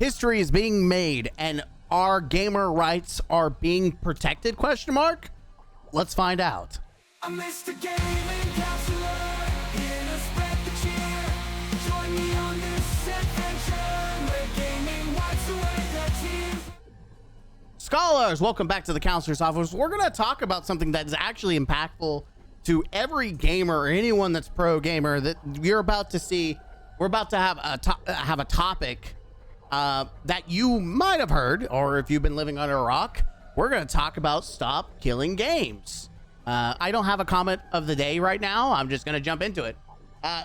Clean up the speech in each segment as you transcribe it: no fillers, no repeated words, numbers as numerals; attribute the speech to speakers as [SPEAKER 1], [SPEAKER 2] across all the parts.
[SPEAKER 1] History is being made and our gamer rights are being protected, question mark? Let's find out.
[SPEAKER 2] I'm Mr. Gaming Counselor, here to spread the cheer. Join me on this adventure, where gaming wipes away the tears.
[SPEAKER 1] Scholars, welcome back to the Counselor's Office. We're going to talk about something that is actually impactful to every gamer or anyone that's pro gamer that you're about to see. We're about to have a topic that you might have heard, or if you've been living under a rock, we're going to talk about stop killing games. I don't have a comment of the day right now. I'm just going to jump into it.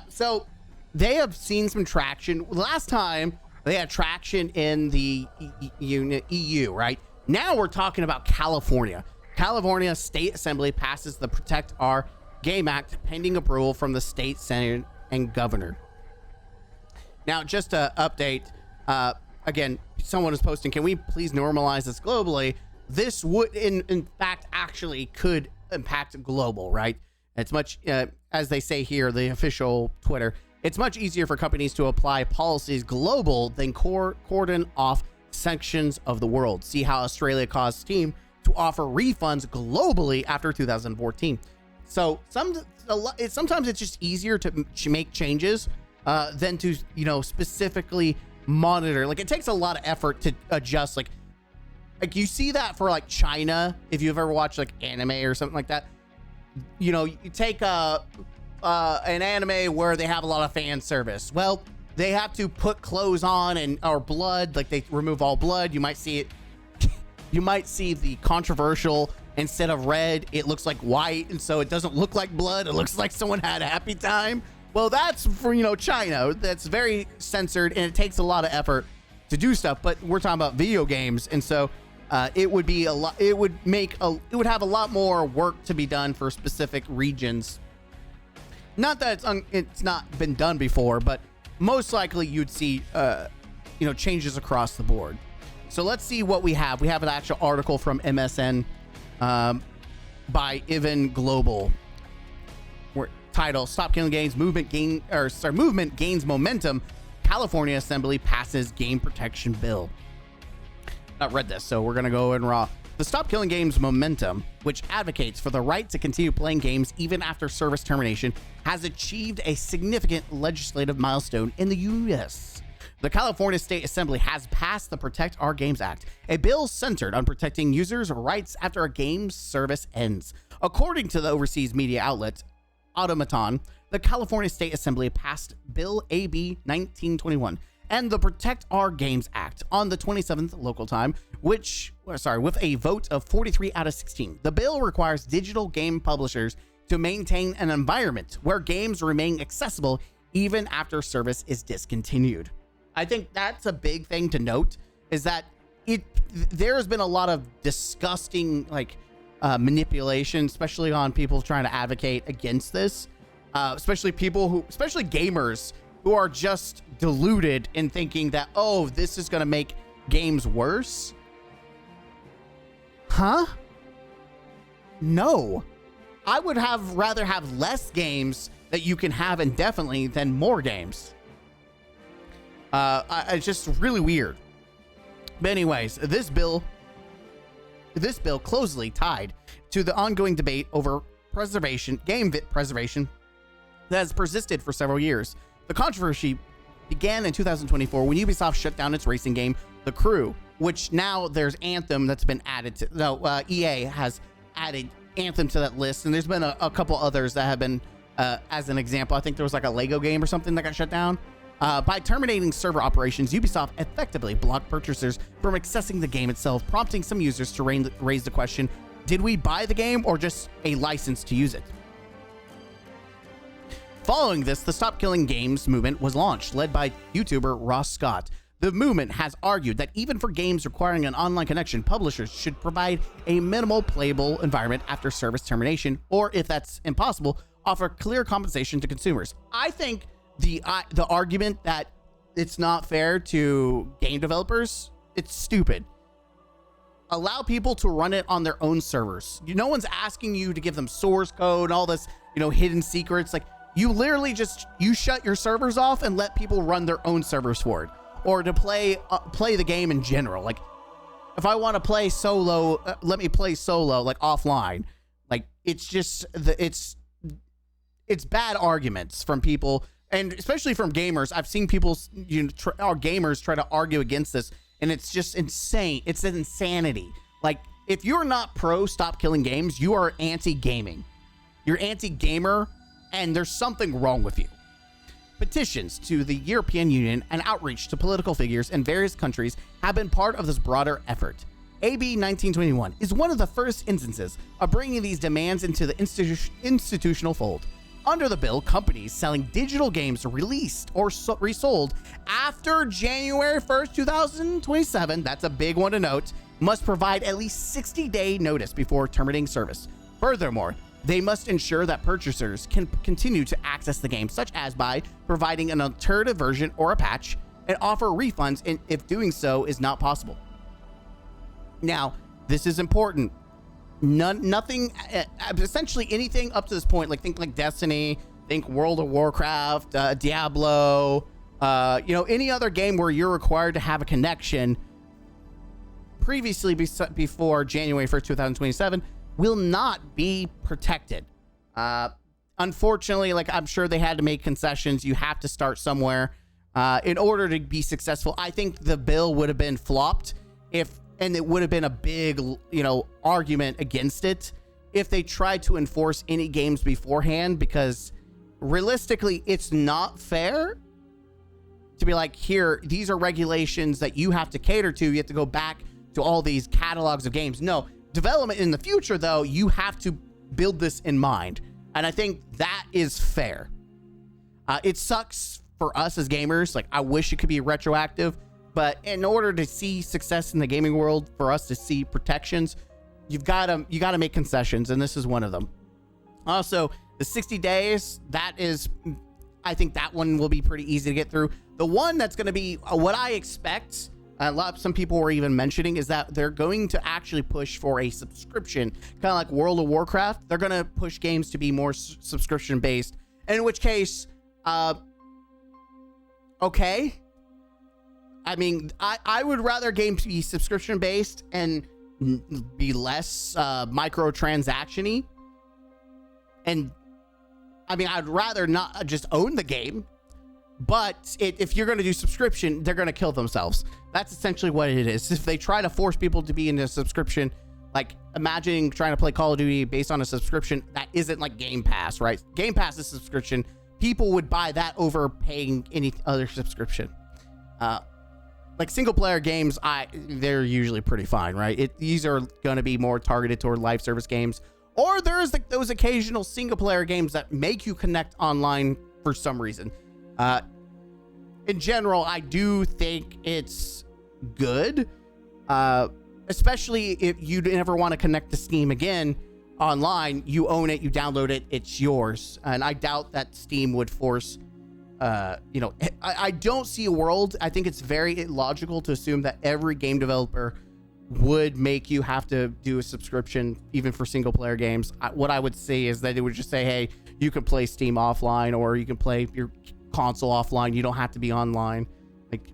[SPEAKER 1] So they have seen some traction. Last time they had traction in the EU, right? Now we're talking about California. California State Assembly passes the Protect Our Game Act pending approval from the state senate and governor. Now, just to update, again, someone is posting, can we please normalize this globally? This would, in fact, actually could impact global, right? It's much, as they say here, the official Twitter, it's much easier for companies to apply policies global than cordon off sections of the world. See how Australia caused Steam to offer refunds globally after 2014. So sometimes it's just easier to make changes than to, specifically monitor. Like, it takes a lot of effort to adjust. Like you see that for like China, if you've ever watched like anime or something like that. You take an anime where they have a lot of fan service. Well, they have to put clothes on or blood, like they remove all blood. You might see it. You might see the controversial, instead of red, it looks like white, and so it doesn't look like blood. It looks like someone had a happy time. Well, that's for, China. That's very censored, and it takes a lot of effort to do stuff. But we're talking about video games, and so it would be a lot. It would have a lot more work to be done for specific regions. Not that it's not been done before, but most likely you'd see changes across the board. So let's see what we have. We have an actual article from MSN by Ivan Global. Title: Stop Killing Games, movement gains momentum. California Assembly passes game protection bill. Not read this, so we're gonna go in raw. The Stop Killing Games momentum, which advocates for the right to continue playing games even after service termination, has achieved a significant legislative milestone in the U.S. The California State Assembly has passed the Protect Our Games Act, a bill centered on protecting users' rights after a game's service ends. According to the overseas media outlet Automaton, the California State Assembly passed Bill AB 1921 and the Protect Our Games Act on the 27th local time, with a vote of 43 out of 16. The bill requires digital game publishers to maintain an environment where games remain accessible even after service is discontinued. I think that's a big thing to note, is that there has been a lot of disgusting manipulation, especially on people trying to advocate against this, especially gamers who are just deluded in thinking that, oh, this is going to make games worse. Huh? No. I would rather have less games that you can have indefinitely than more games. It's just really weird. But anyways, this bill closely tied to the ongoing debate over game preservation that has persisted for several years. The controversy began in 2024 when Ubisoft shut down its racing game, The Crew, which now there's Anthem that's been added to. EA has added Anthem to that list, and there's been a couple others that have been, as an example, I think there was like a Lego game or something that got shut down. By terminating server operations, Ubisoft effectively blocked purchasers from accessing the game itself, prompting some users to raise the question, did we buy the game or just a license to use it? Following this, the Stop Killing Games movement was launched, led by YouTuber Ross Scott. The movement has argued that even for games requiring an online connection, publishers should provide a minimal playable environment after service termination, or if that's impossible, offer clear compensation to consumers. I think the argument that it's not fair to game developers, it's stupid. Allow people to run it on their own servers. No one's asking you to give them source code, all this, hidden secrets. Like, you literally you shut your servers off and let people run their own servers for it. or to play the game in general. Like, if I want to play solo, let me play solo, like offline. Like, it's just it's bad arguments from people, and especially from gamers. I've seen people, our gamers try to argue against this, and it's just insane. It's an insanity. Like, if you're not pro stop killing games, you are anti-gaming. You're anti-gamer, and there's something wrong with you. Petitions to the European Union and outreach to political figures in various countries have been part of this broader effort. AB 1921 is one of the first instances of bringing these demands into the institutional fold. Under the bill, companies selling digital games released or resold after January 1st, 2027, that's a big one to note, must provide at least 60-day notice before terminating service. Furthermore, they must ensure that purchasers can continue to access the game, such as by providing an alternative version or a patch, and offer refunds if doing so is not possible. Now, this is important. Nothing, essentially anything up to this point, like think like Destiny, think World of Warcraft, Diablo, any other game where you're required to have a connection previously before January 1st, 2027 will not be protected. Unfortunately, like I'm sure they had to make concessions. You have to start somewhere in order to be successful. I think the bill would have been flopped and it would have been a big, argument against it if they tried to enforce any games beforehand, because realistically, it's not fair to be like, here, these are regulations that you have to cater to. You have to go back to all these catalogs of games. No, development in the future, though, you have to build this in mind. And I think that is fair. It sucks for us as gamers. Like, I wish it could be retroactive. But in order to see success in the gaming world, for us to see protections, you got to make concessions, and this is one of them. Also, the 60 days, I think that one will be pretty easy to get through. The one that's going to be what I expect, some people were even mentioning, is that they're going to actually push for a subscription, kind of like World of Warcraft. They're going to push games to be more subscription based, in which case, okay. I mean, I would rather games be subscription based and be less microtransaction-y. And I mean, I'd rather not just own the game, but if you're going to do subscription, they're going to kill themselves. That's essentially what it is. If they try to force people to be in a subscription, like imagining trying to play Call of Duty based on a subscription, that isn't like Game Pass, right? Game Pass is subscription. People would buy that over paying any other subscription. Like single player games, they're usually pretty fine, right? These are going to be more targeted toward live service games, or there's like those occasional single player games that make you connect online for some reason. In general, I do think it's good, especially if you never want to connect to Steam again online. You own it, you download it, it's yours. And I doubt that Steam would force. I don't see a world. I think it's very illogical to assume that every game developer would make you have to do a subscription, even for single player games. What I would say is that it would just say, hey, you can play Steam offline, or you can play your console offline. You don't have to be online. Like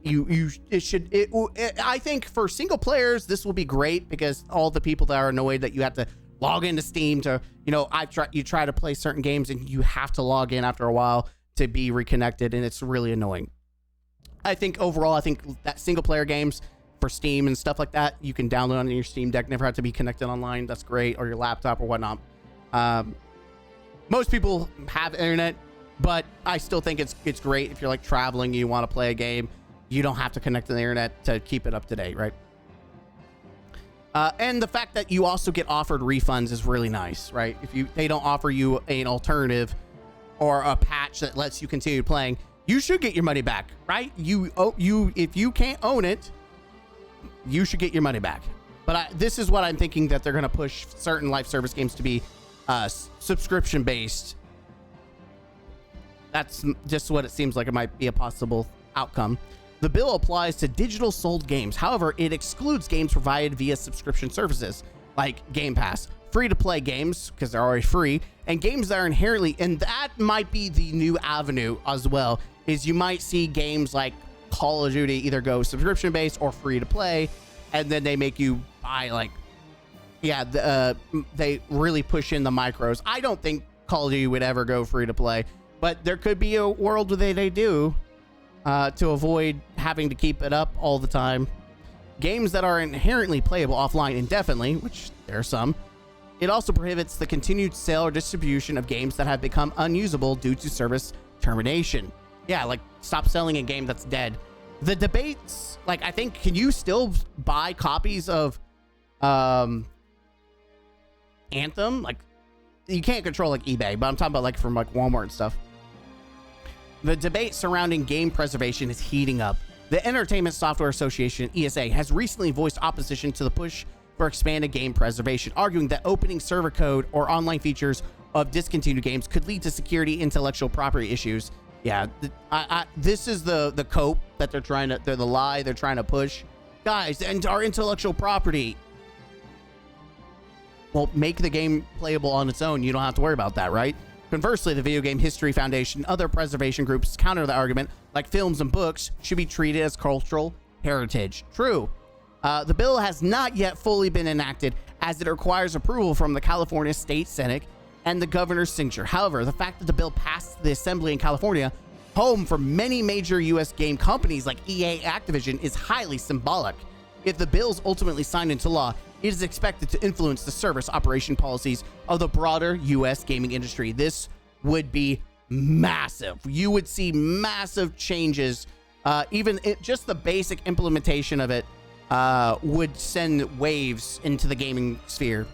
[SPEAKER 1] I think for single players, this will be great, because all the people that are annoyed that you have to log into Steam to, you try to play certain games and you have to log in after a while to be reconnected, and it's really annoying. I think overall, that single player games for Steam and stuff like that, you can download on your Steam Deck, never have to be connected online. That's great, or your laptop or whatnot. Most people have internet, but I still think it's great if you're like traveling, you want to play a game, you don't have to connect to the internet to keep it up to date, right? And the fact that you also get offered refunds is really nice, right? If they don't offer you an alternative or a patch that lets you continue playing, you should get your money back, right? If you can't own it, you should get your money back. But this is what I'm thinking, that they're going to push certain live service games to be subscription based. That's just what it seems like it might be a possible outcome. The bill applies to digital sold games. However, it excludes games provided via subscription services like Game Pass, free-to-play games, because they're already free, and games that are inherently, and that might be the new avenue as well, is you might see games like Call of Duty either go subscription based or free to play, and then they make you buy like, they really push in the micros. I don't think Call of Duty would ever go free to play, but there could be a world where they do to avoid having to keep it up all the time. Games that are inherently playable offline indefinitely, which there are some. It also prohibits the continued sale or distribution of games that have become unusable due to service termination. Yeah, like stop selling a game that's dead. The debates, like I think, can you still buy copies of Anthem? Like you can't control like eBay, but I'm talking about like from like Walmart and stuff. The debate surrounding game preservation is heating up. The Entertainment Software Association, ESA, has recently voiced opposition to the push for expanded game preservation, arguing that opening server code or online features of discontinued games could lead to security intellectual property issues. Yeah, this is the cope that they're the lie they're trying to push. Guys, and our intellectual property. Well, make the game playable on its own. You don't have to worry about that, right? Conversely, the Video Game History Foundation and other preservation groups counter the argument, like films and books should be treated as cultural heritage. True. The bill has not yet fully been enacted, as it requires approval from the California State Senate and the governor's signature. However, the fact that the bill passed the assembly in California, home for many major U.S. game companies like EA, Activision, is highly symbolic. If the bill is ultimately signed into law, it is expected to influence the service operation policies of the broader U.S. gaming industry. This would be massive. You would see massive changes. Just the basic implementation of it would send waves into the gaming sphere.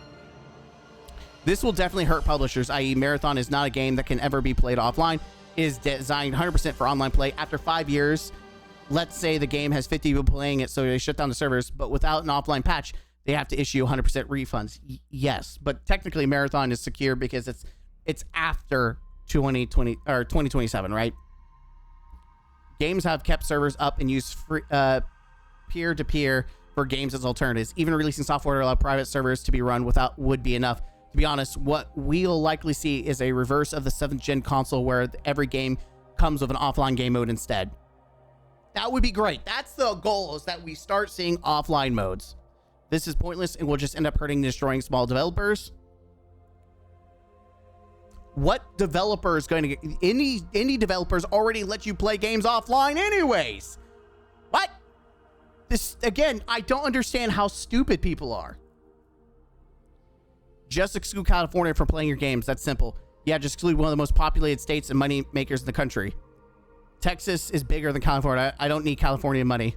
[SPEAKER 1] This will definitely hurt publishers, i.e. Marathon is not a game that can ever be played offline. It is designed 100% for online play. After 5 years, let's say the game has 50 people playing it, so they shut down the servers, but without an offline patch, they have to issue 100% refunds. Yes, but technically Marathon is secure because it's after 2020 or 2027, right? Games have kept servers up and used free, peer-to-peer for games as alternatives. Even releasing software to allow private servers to be run without would be enough. To be honest, what we'll likely see is a reverse of the 7th gen console where every game comes with an offline game mode instead. That would be great. That's the goal, is that we start seeing offline modes. This is pointless and will just end up hurting and destroying small developers. What developer is going to get... Any developers already let you play games offline anyways. What? This, again, I don't understand how stupid people are. Just exclude California from playing your games. That's simple. Yeah, just exclude one of the most populated states and money makers in the country. Texas is bigger than California. I don't need California money.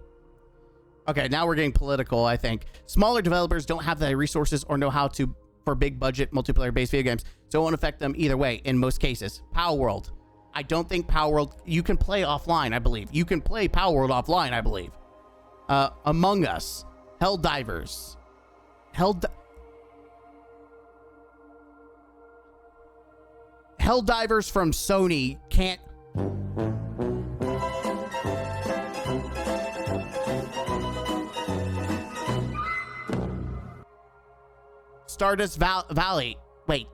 [SPEAKER 1] Okay, now we're getting political, I think. Smaller developers don't have the resources or know how to for big budget multiplayer-based video games, so it won't affect them either way in most cases. Power World. I don't think Power World... You can play offline, I believe. You can play Power World offline, I believe. Among Us. Helldivers. Helldivers from Sony can't... Stardust Valley. Wait.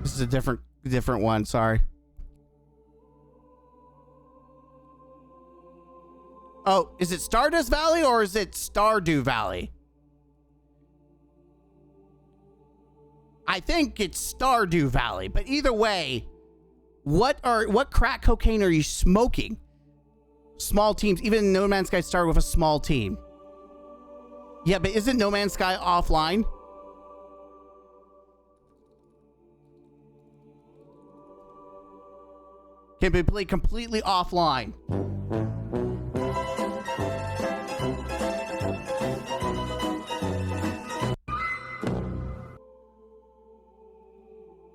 [SPEAKER 1] This is a different one, sorry. Oh, is it Stardust Valley or is it Stardew Valley? I think it's Stardew Valley, but either way, what crack cocaine are you smoking? Small teams, even No Man's Sky started with a small team. Yeah, but isn't No Man's Sky offline? Can be played completely offline.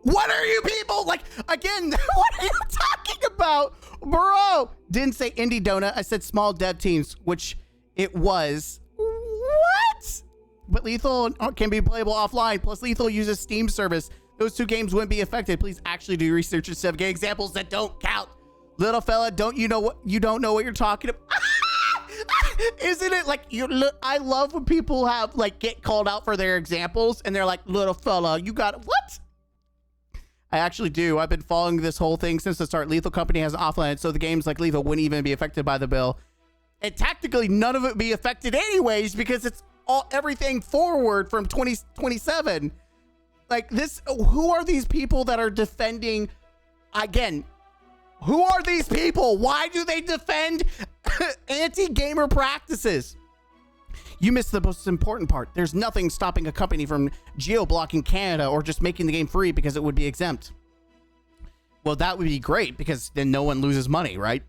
[SPEAKER 1] What are you people like again? What are you talking about, bro? Didn't say indie donut. I said small dev teams, which it was. What? but Lethal can be playable offline. Plus, Lethal uses Steam service. Those two games wouldn't be affected. Please actually do research instead of getting examples that don't count. Little fella, don't you know what you're talking about? Isn't it like I love when people have like get called out for their examples and they're like, little fella, you got what? I actually do. I've been following this whole thing since the start. Lethal Company has an offline, so the games like Lethal wouldn't even be affected by the bill. And tactically, none of it would be affected anyways because it's everything forward from 2027. Like this, who are these people that are defending? Again, who are these people? Why do they defend anti-gamer practices? You missed the most important part. There's nothing stopping a company from geo-blocking Canada or just making the game free because it would be exempt. Well, that would be great because then no one loses money, right?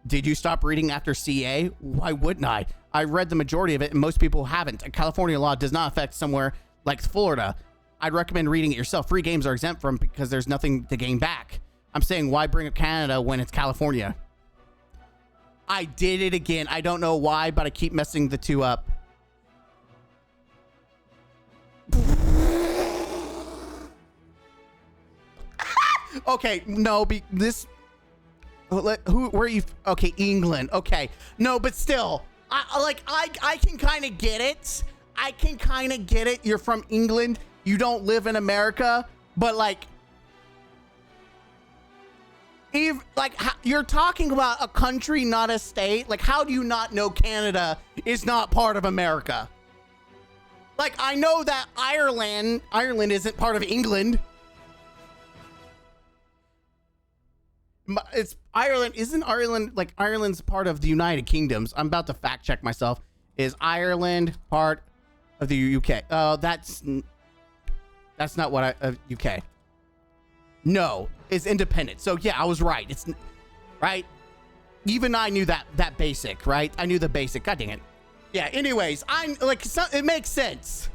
[SPEAKER 1] Did you stop reading after CA? Why wouldn't I? I read the majority of it and most people haven't. California law does not affect somewhere like Florida. I'd recommend reading it yourself. Free games are exempt from because there's nothing to gain back. I'm saying why bring up Canada when it's California? I did it again. I don't know why, but I keep messing the two up. Okay, no, where are you? Okay, England. Okay, no, but still, I can kind of get it. I can kind of get it. You're from England. You don't live in America, but like, you're talking about a country, not a state. Like, how do you not know Canada is not part of America? Like, I know that Ireland isn't part of England. It's Ireland. Isn't Ireland, like, Ireland's part of the United Kingdoms? I'm about to fact check myself. Is Ireland part of the UK? That's not what UK. No, it's independent. So yeah, I was right. It's right. Even I knew that basic, right? I knew the basic. God dang it. Yeah. Anyways, I'm like, it makes sense.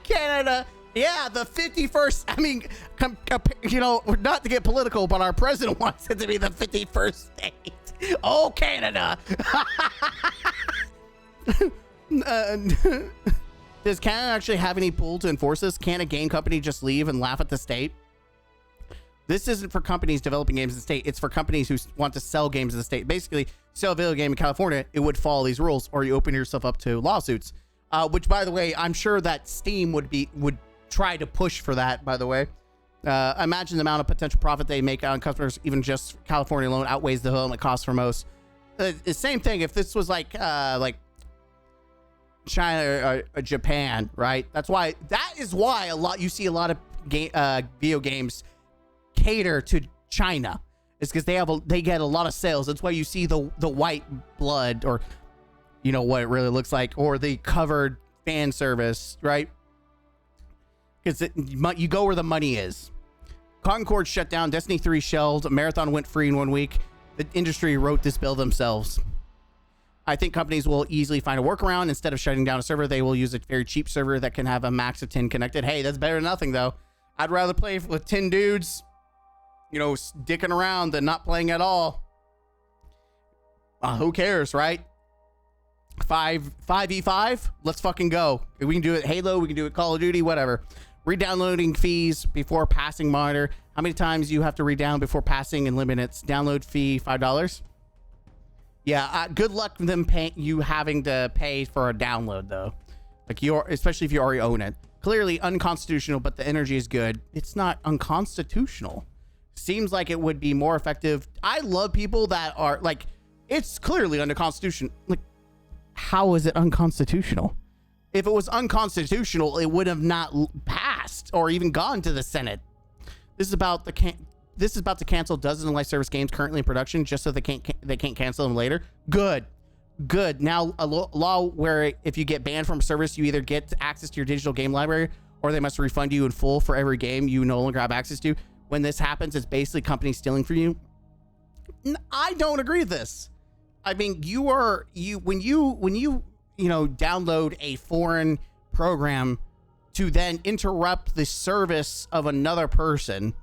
[SPEAKER 1] Canada. Yeah, the 51st. I mean, you know, not to get political, but our president wants it to be the 51st state. Oh, Canada. Does Canada actually have any pull to enforce this? Can a game company just leave and laugh at the state? This isn't for companies developing games in the state. It's for companies who want to sell games in the state. Basically, sell a video game in California, it would follow these rules, or you open yourself up to lawsuits. Which, by the way, I'm sure that Steam would try to push for that. By the way, imagine the amount of potential profit they make on customers, even just California alone, outweighs the development cost for most. The same thing if this was like China or Japan, right? That is why you see a lot of video games cater to China. It's because they get a lot of sales. That's why you see the white blood, or you know what it really looks like, or the covered fan service, right? Because you go where the money is. Concord shut down, Destiny 3 shelved, Marathon went free in 1 week. The industry wrote this bill themselves. I think companies will easily find a workaround. Instead of shutting down a server, they will use a very cheap server that can have a max of 10 connected. Hey, that's better than nothing, though. I'd rather play with 10 dudes, you know, dicking around than not playing at all. Who cares, right? 5v5? Let's fucking go. We can do it Halo, we can do it Call of Duty, whatever. Re-downloading fees before passing monitor. How many times you have to re-download before passing and limits? Download fee $5. Yeah, good luck with them having to pay for a download though. Like especially if you already own it. Clearly unconstitutional, but the energy is good. It's not unconstitutional. Seems like it would be more effective. I love people that are like, it's clearly under constitution. Like, how is it unconstitutional? If it was unconstitutional, it would have not passed or even gone to the Senate. This is about to cancel dozens of live service games currently in production just so they can't cancel them later. Good. Now a law where if you get banned from service, you either get access to your digital game library or they must refund you in full for every game you no longer have access to. When this happens, it's basically companies stealing from you. I don't agree with this. I mean, when you download a foreign program to then interrupt the service of another person.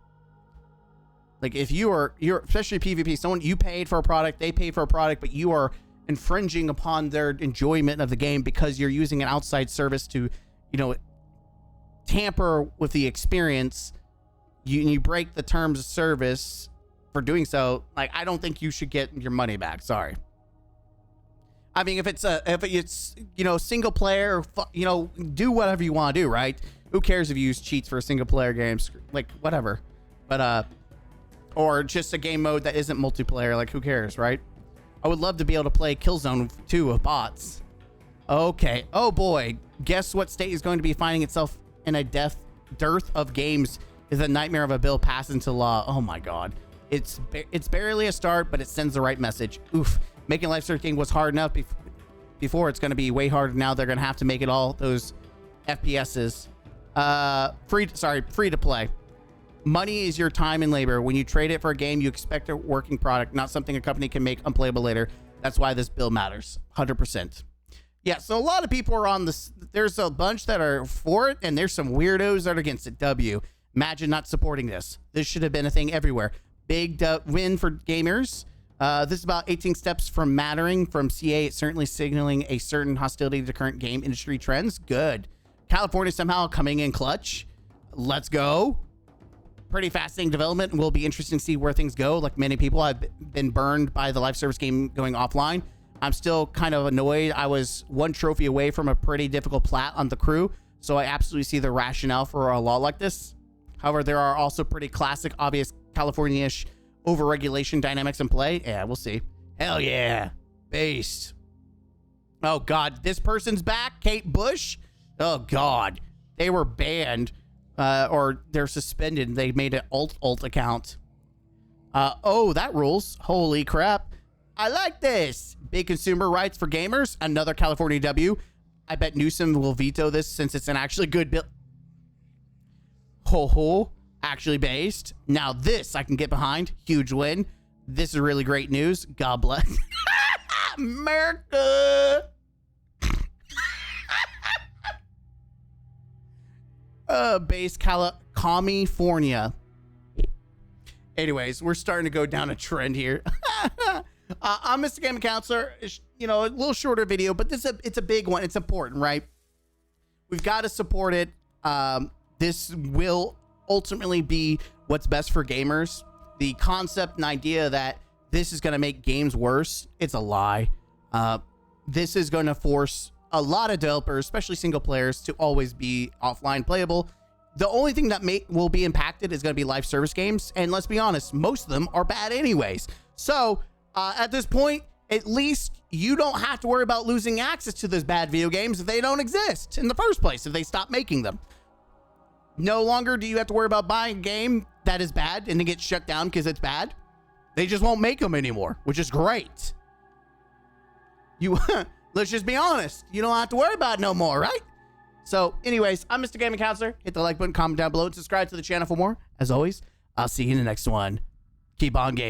[SPEAKER 1] Like if you're especially PvP, someone you paid for a product, they paid for a product, but you are infringing upon their enjoyment of the game because you're using an outside service to, tamper with the experience. You break the terms of service for doing so. Like, I don't think you should get your money back. Sorry. I mean, if it's single player, do whatever you want to do, right? Who cares if you use cheats for a single player game? Like, whatever. But or just a game mode that isn't multiplayer. Like, who cares, right? I would love to be able to play Killzone 2 with bots. Okay. Oh boy. Guess what state is going to be finding itself in a dearth of games is a nightmare of a bill passed into law. Oh my God. It's barely a start, but it sends the right message. Oof. Making life searching was hard enough before. It's going to be way harder now. They're going to have to make it all those FPSs. Free to play. Money is your time and labor. When you trade it for a game, you expect a working product, not something a company can make unplayable later. That's why this bill matters. 100%. Yeah, so a lot of people are on this. There's a bunch that are for it, and there's some weirdos that are against it. Imagine not supporting this. This should have been a thing everywhere. Big win for gamers. This is about 18 steps from mattering from CA. It's certainly signaling a certain hostility to current game industry trends. Good. California somehow coming in clutch. Let's go. Pretty fascinating development, and will be interesting to see where things go. Like many people, I've been burned by the live service game going offline. I'm still kind of annoyed. I was one trophy away from a pretty difficult plat on the crew, so I absolutely see the rationale for a law like this. However, there are also pretty classic, obvious California-ish overregulation dynamics in play. Yeah, we'll see. Hell yeah. Based. Oh, God. This person's back. Kate Bush. Oh, God. They were banned. Or they're suspended. They made an alt account. Oh, that rules. Holy crap. I like this. Big consumer rights for gamers. Another California W. I bet Newsom will veto this since it's an actually good bill. Ho. Actually based. Now this I can get behind. Huge win. This is really great news. God bless. America. Base California. Anyways, we're starting to go down a trend here. I'm Mr. Gaming Counselor. A little shorter video, but it's a big one. It's important, right? We've got to support it. This will ultimately be what's best for gamers. The concept and idea that this is going to make games worse, it's a lie. This is going to force a lot of developers, especially single players, to always be offline playable. The only thing that will be impacted is going to be live service games, and let's be honest, most of them are bad anyways. So at this point, at least you don't have to worry about losing access to those bad video games if they don't exist in the first place, if they stop making them. No longer do you have to worry about buying a game that is bad and it gets shut down because it's bad. They just won't make them anymore, which is great. Let's just be honest. You don't have to worry about it no more, right? So anyways, I'm Mr. Gaming Counselor. Hit the like button, comment down below, and subscribe to the channel for more. As always, I'll see you in the next one. Keep on gaming.